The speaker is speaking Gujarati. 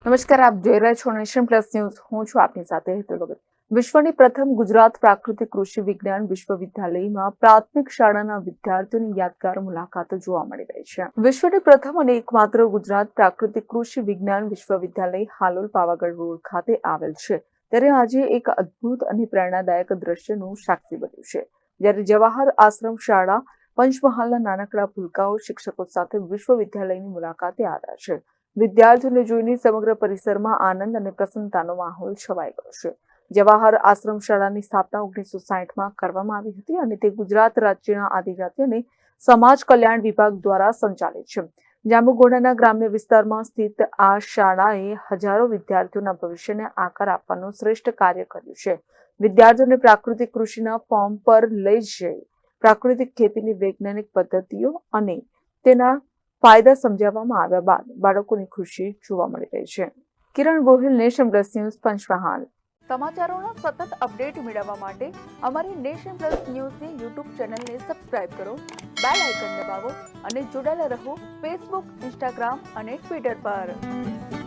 નમસ્કાર, આપ જોઈ રહ્યા છો નેશન પ્લસ ન્યૂઝ. હું છું આપની સાથે હેતલ ભગત. વિશ્વની પ્રથમ ગુજરાત પ્રાકૃતિક કૃષિ વિજ્ઞાન વિશ્વવિદ્યાલયમાં પ્રાથમિક શાળાના વિદ્યાર્થીઓની યાદગાર મુલાકાત જોવા મળી રહી છે. વિશ્વની પ્રથમ અને એકમાત્ર ગુજરાત પ્રાકૃતિક કૃષિ વિજ્ઞાન વિશ્વવિદ્યાલય હાલોલ પાવાગઢ રોડ ખાતે આવેલ છે. ત્યારે આજે એક અદ્ભુત અને પ્રેરણાદાયક દ્રશ્યનું સાક્ષી બન્યું છે. જ્યારે જવાહર આશ્રમ શાળા પંચમહાલના નાનકડા ભૂલકાઓ શિક્ષકો સાથે વિશ્વવિદ્યાલયની મુલાકાતે આવ્યા છે. વિદ્યાર્થીઓને જોઈને સમગ્ર પરિસરમાં આનંદ અને પ્રસન્નતાનો માહોલ છવાઈ ગયો છે. જવાહર આશ્રમ શાળાની સ્થાપના 1960માં કરવામાં આવી હતી અને તે ગુજરાત રાજ્યના આદિજાતિ અને સમાજ કલ્યાણ વિભાગ દ્વારા સંચાલિત છે. જાંબુઘોડાના ગ્રામ્ય વિસ્તારમાં સ્થિત આ શાળાએ હજારો વિદ્યાર્થીઓના ભવિષ્યને આકાર આપવાનું શ્રેષ્ઠ કાર્ય કર્યું છે. વિદ્યાર્થીઓને પ્રાકૃતિક કૃષિના ફોર્મ પર લઈ જઈ પ્રાકૃતિક ખેતીની વૈજ્ઞાનિક પદ્ધતિઓ અને તેના ફાયદા સમજાવવામાં આવ્યા બાદ બાળકોની ખુશી જોવા મળી રહી છે. Kiran Gohil, Nation Plus News, Panchmahal. સમાચારોના સતત અપડેટ મેળવવા માટે અમારી નેશન પ્લસ ન્યૂઝની યુટ્યુબ ચેનલને સબસ્ક્રાઇબ કરો, બેલ આઇકન દબાવો અને જોડાયેલા રહો ફેસબુક, ઇન્સ્ટાગ્રામ અને ટ્વિટર પર.